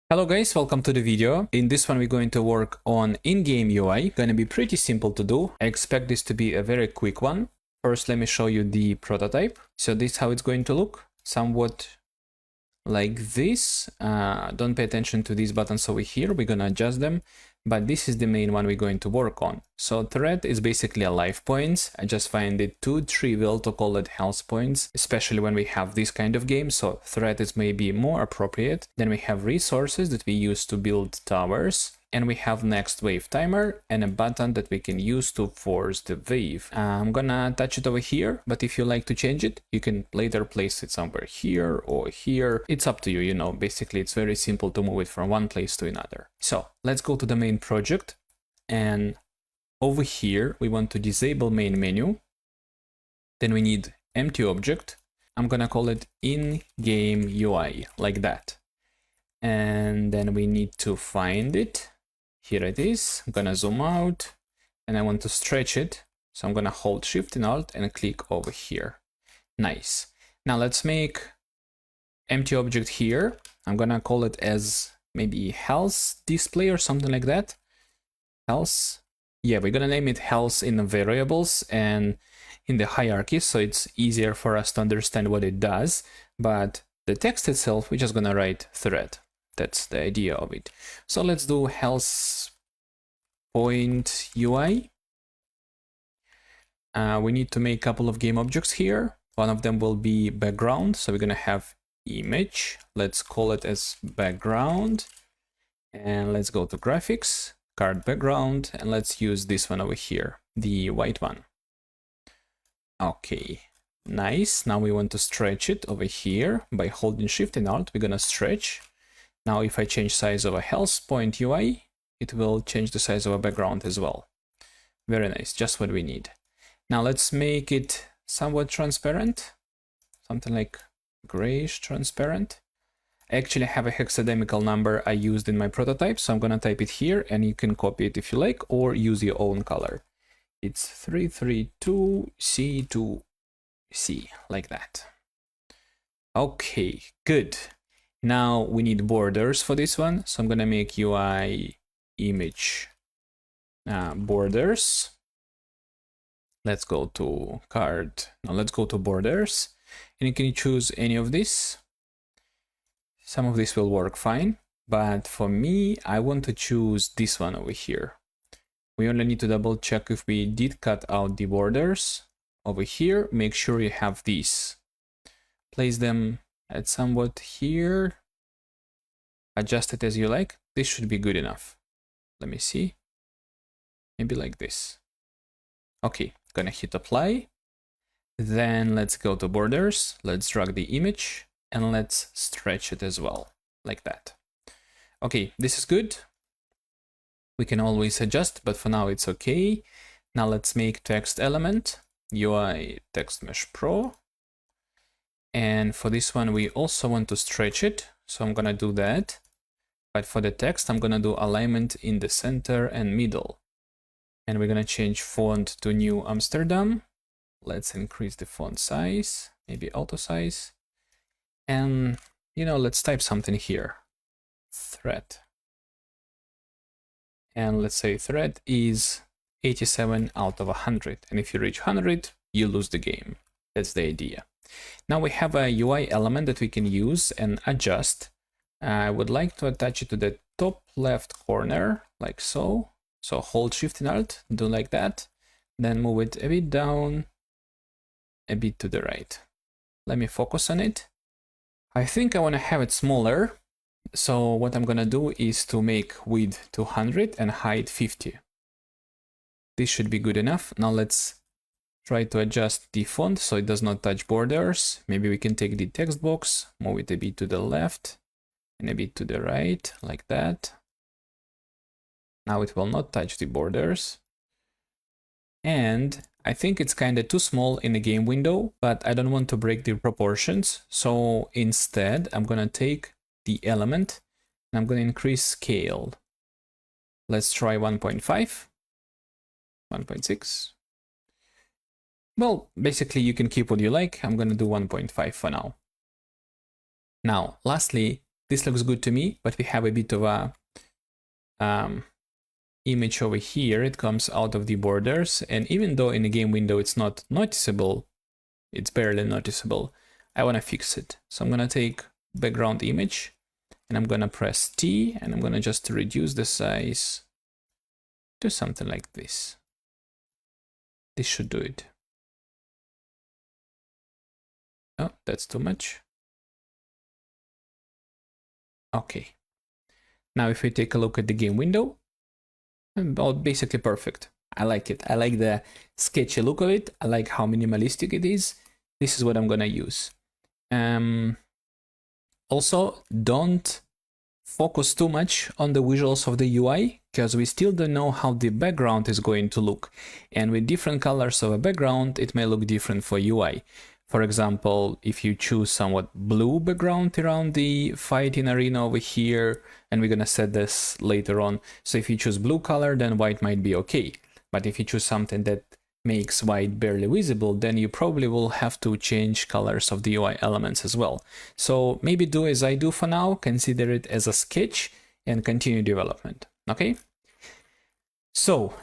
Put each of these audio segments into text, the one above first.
Hello guys, welcome to the video. In this one we're going to work on in-game UI. Gonna be pretty simple to do. I expect this to be a very quick one. First let me show you the prototype. So this is how it's going to look. Somewhat like this. Don't pay attention to these buttons over here, we're gonna adjust them, but this is the main one we're going to work on. So threat is basically a life points. I just find it too trivial to call it health points, especially when we have this kind of game. So threat is maybe more appropriate. Then we have resources that we use to build towers. And we have next wave timer and a button that we can use to force the wave. I'm gonna touch it over here, but if you like to change it, you can later place it somewhere here or here. It's up to you, basically it's very simple to move it from one place to another. So let's go to the main project, and over here we want to disable main menu. Then we need empty object. I'm gonna call it in-game UI, like that. And then we need to find it. Here it is. I'm gonna zoom out and I want to stretch it. So I'm gonna hold Shift and Alt and click over here. Nice. Now let's make empty object here. I'm gonna call it as maybe health display or something like that. Health. Yeah, we're gonna name it health in the variables and in the hierarchy, so it's easier for us to understand what it does. But the text itself, we're just gonna write thread. That's the idea of it. So let's do health point UI. We need to make a couple of game objects here. One of them will be background. So we're gonna have image. Let's call it as background. And let's go to graphics, card background, and let's use this one over here, the white one. Okay, nice. Now we want to stretch it over here by holding Shift and Alt. We're gonna stretch. Now if I change size of a health point UI, it will change the size of a background as well. Very nice, just what we need. Now let's make it somewhat transparent, something like grayish transparent. I actually have a hexadecimal number I used in my prototype, so I'm gonna type it here and you can copy it if you like or use your own color. It's 332C2C, like that. Okay, good. Now we need borders for this one, so I'm gonna make UI image borders. Let's go to card. Now let's go to borders, and you can choose any of this. Some of this will work fine, but for me, I want to choose this one over here. We only need to double check if we did cut out the borders. Over here, make sure you have these. Place them at somewhat here. Adjust it as you like. This should be good enough. Let me see. Maybe like this. Okay, gonna hit apply. Then let's go to borders. Let's drag the image and let's stretch it as well, like that. Okay, this is good. We can always adjust, but for now it's okay. Now let's make text element, UI text mesh pro. And for this one, we also want to stretch it. So I'm gonna do that. But for the text, I'm gonna do alignment in the center and middle. And we're gonna change font to New Amsterdam. Let's increase the font size, maybe auto size. And, let's type something here. Thread. And let's say thread is 87 out of 100. And if you reach 100, you lose the game. That's the idea. Now we have a UI element that we can use and adjust. I would like to attach it to the top left corner, like so. So hold Shift and Alt, do like that. Then move it a bit down, a bit to the right. Let me focus on it. I think I want to have it smaller. So what I'm gonna do is to make width 200 and height 50. This should be good enough. Now let's try to adjust the font so it does not touch borders. Maybe we can take the text box, move it a bit to the left and a bit to the right, like that. Now it will not touch the borders. And I think it's kind of too small in the game window, but I don't want to break the proportions. So instead, I'm gonna take the element and I'm gonna increase scale. Let's try 1.5, 1.6. Well, basically you can keep what you like. I'm gonna do 1.5 for now. Now, lastly, This looks good to me, but we have a bit of a image over here. It comes out of the borders, and even though in the game window it's not noticeable, it's barely noticeable, I want to fix it. So I'm going to take background image, and I'm going to press T, and I'm going to just reduce the size to something like this. This should do it. Oh, that's too much. Okay. Now if we take a look at the game window, about basically perfect. I like it. I like the sketchy look of it. I like how minimalistic it is. This is what I'm gonna use. Also, don't focus too much on the visuals of the UI, because we still don't know how the background is going to look. And with different colors of a background, it may look different for UI. For example, if you choose somewhat blue background around the fighting arena over here, and we're gonna set this later on. So if you choose blue color, then white might be okay. But if you choose something that makes white barely visible, then you probably will have to change colors of the UI elements as well. So maybe do as I do for now, consider it as a sketch and continue development, okay? So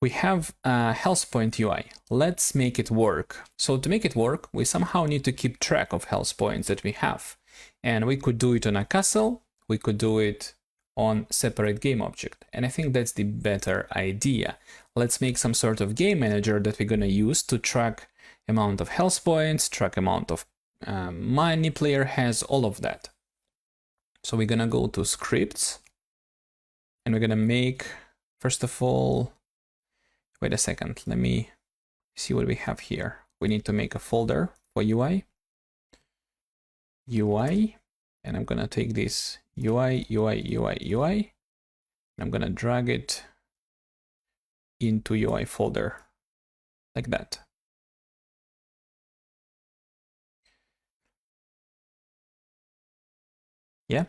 we have a health point UI. Let's make it work. So to make it work, we somehow need to keep track of health points that we have. And we could do it on a castle, we could do it on separate game object. And I think that's the better idea. Let's make some sort of game manager that we're gonna use to track amount of health points, track amount of money player has, all of that. So we're gonna go to scripts, and we're gonna make, first of all, wait a second, let me see what we have here. We need to make a folder for UI, and I'm gonna take this UI, and I'm gonna drag it into UI folder, like that. Yeah,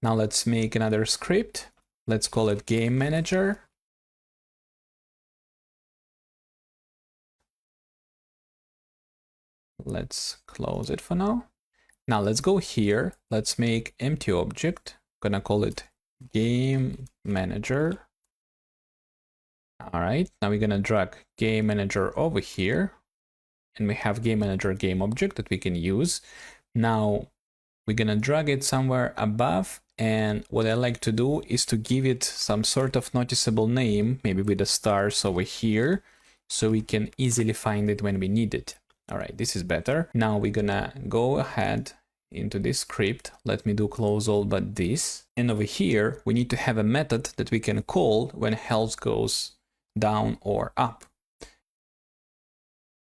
now let's make another script. Let's call it Game Manager. Let's close it for now. Now let's go here. Let's make empty object. I'm gonna call it Game Manager. All right, now we're gonna drag Game Manager over here, and we have Game Manager game object that we can use. Now we're gonna drag it somewhere above, and what I like to do is to give it some sort of noticeable name, maybe with the stars over here, so we can easily find it when we need it. All right, this is better. Now we're gonna go ahead into this script. Let me do close all but this. And over here, we need to have a method that we can call when health goes down or up.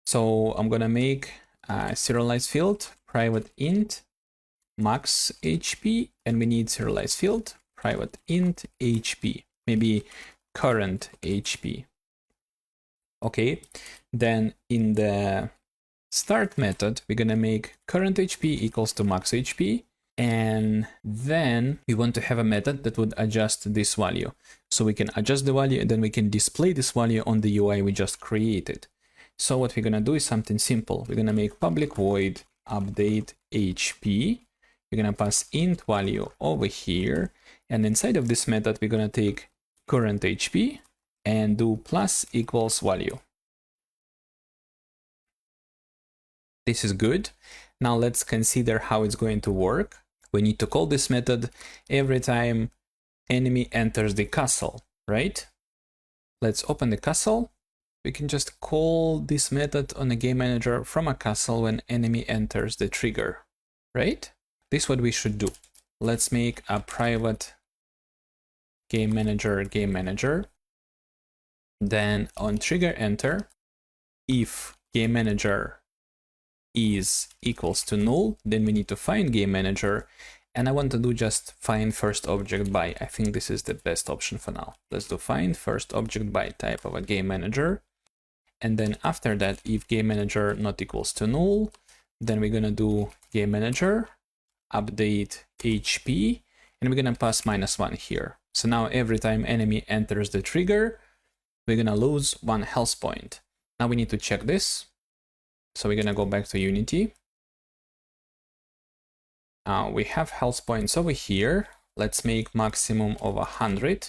So I'm gonna make a serialized field, private int max HP, and we need serialized field, private int HP, maybe current HP. Okay, then in the start method, we're gonna make current HP equals to max HP, and then we want to have a method that would adjust this value. So we can adjust the value, and then we can display this value on the UI we just created. So what we're gonna do is something simple. We're gonna make public void update HP. We're gonna pass int value over here, and inside of this method, we're gonna take current HP and do plus equals value. This is good. Now let's consider how it's going to work. We need to call this method every time enemy enters the castle, right? Let's open the castle. We can just call this method on a game manager from a castle when enemy enters the trigger, right? This is what we should do. Let's make a private game manager. Then on trigger enter, if game manager is equals to null, then we need to find game manager, and I want to do just find first object by. I think this is the best option for now. Let's do find first object by type of a game manager, and then after that, if game manager not equals to null, then we're gonna do game manager update HP, and we're gonna pass -1 here. So now every time enemy enters the trigger, we're gonna lose 1 health point. Now we need to check this. So we're gonna go back to Unity. We have health points over here. Let's make maximum of 100.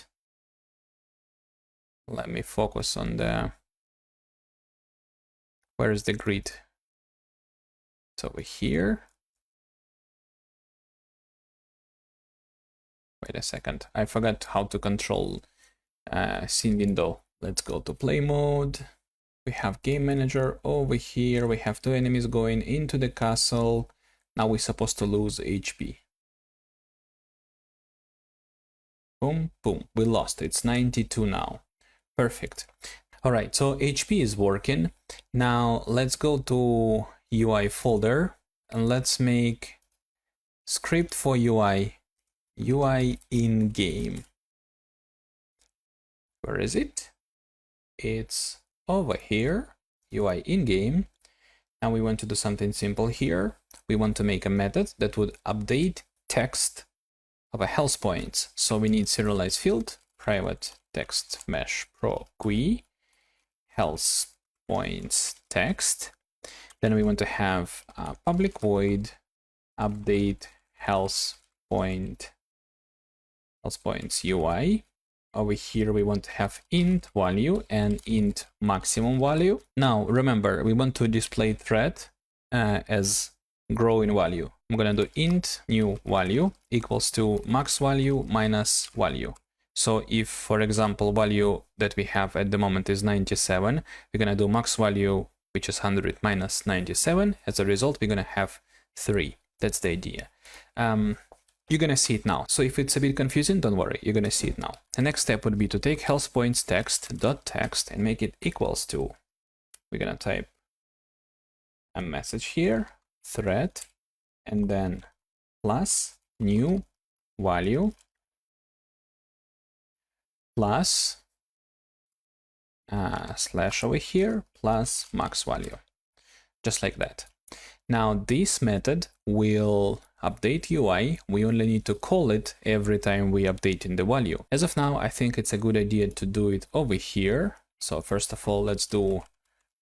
Let me focus on the, where is the grid? It's over here. Wait a second, I forgot how to control scene window. Let's go to play mode. We have game manager over here. We have 2 enemies going into the castle. Now we're supposed to lose HP. Boom, boom, we lost. It's 92 now. Perfect. All right, so HP is working. Now let's go to UI folder and let's make script for UI in game. Where is it? It's over here, UI in game. And we want to do something simple here. We want to make a method that would update text of a health points. So we need serialized field, private text mesh pro GUI, health points text. Then we want to have a public void update health points UI. Over here we want to have int value and int maximum value. Now remember, we want to display thread as growing value. I'm gonna do int new value equals to max value minus value. So if, for example, value that we have at the moment is 97, we're gonna do max value, which is 100 minus 97. As a result, we're gonna have 3. That's the idea. You're gonna see it now. So if it's a bit confusing, don't worry, you're gonna see it now. The next step would be to take health points text dot text and make it equals to, we're gonna type a message here, thread, and then plus new value plus slash over here plus max value, just like that. Now this method will update UI. We only need to call it every time we update in the value. As of now, I think it's a good idea to do it over here. So first of all, let's do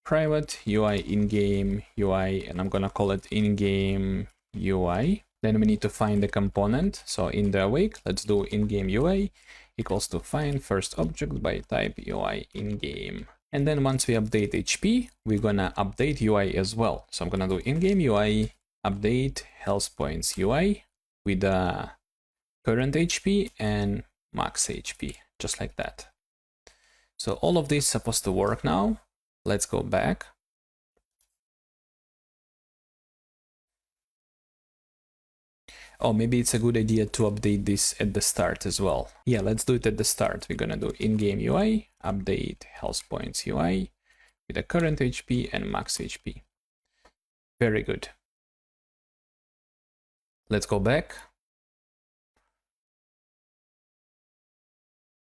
private UI in-game UI, and I'm gonna call it in-game UI. Then we need to find the component. So in the awake, let's do in-game UI equals to find first object by type UI in-game. And then once we update HP, we're gonna update UI as well. So I'm gonna do in-game UI, update health points UI with the current HP and max HP, just like that. So all of this is supposed to work now. Let's go back. Oh, maybe it's a good idea to update this at the start as well. Yeah, let's do it at the start. We're gonna do in-game UI, update health points UI with the current HP and max HP. Very good. Let's go back.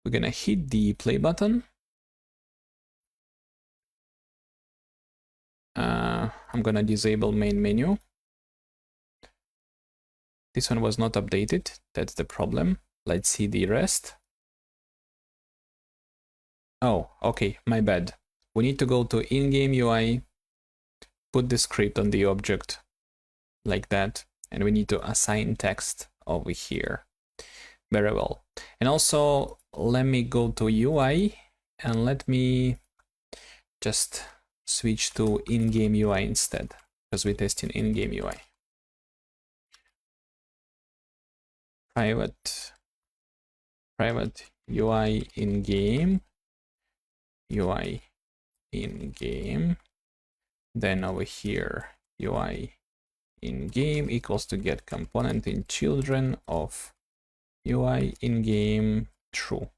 We're gonna hit the play button. I'm gonna disable main menu. This one was not updated. That's the problem. Let's see the rest. Oh, okay, my bad. We need to go to in-game UI, put the script on the object like that, and we need to assign text over here. Very well. And also, let me go to UI and let me just switch to in-game UI instead, because we're testing in-game UI. Private UI in-game, UI in-game, then over here UI in-game equals to get component in children of UI in-game true.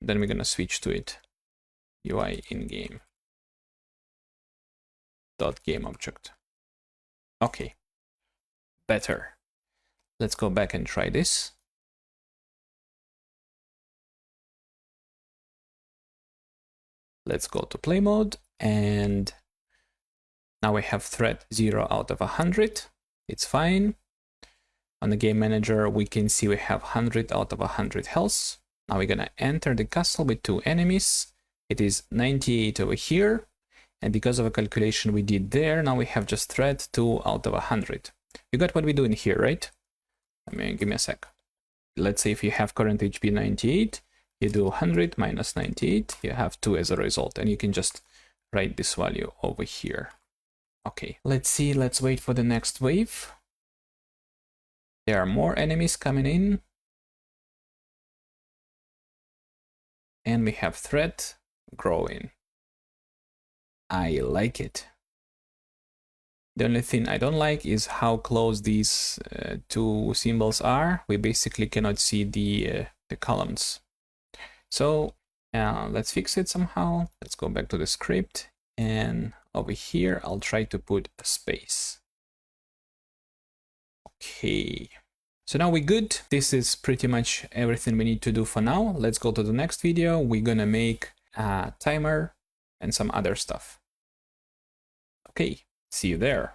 Then we're gonna switch to it, UI in-game dot game object. Okay, better. Let's go back and try this. Let's go to play mode, and now we have thread 0 out of 100. It's fine. On the game manager, we can see we have 100 out of 100 health. Now we're gonna enter the castle with 2 enemies. It is 98 over here. And because of a calculation we did there, now we have just thread 2 out of 100. You got what we're doing here, right? I mean, give me a sec. Let's say if you have current HP 98, you do 100 minus 98, you have 2 as a result, and you can just write this value over here. Okay, let's see, let's wait for the next wave. There are more enemies coming in. And we have threat growing. I like it. The only thing I don't like is how close these two symbols are. We basically cannot see the columns. So let's fix it somehow. Let's go back to the script, and over here I'll try to put a space. Okay. So now we're good. This is pretty much everything we need to do for now. Let's go to the next video. We're gonna make a timer and some other stuff. Okay, see you there.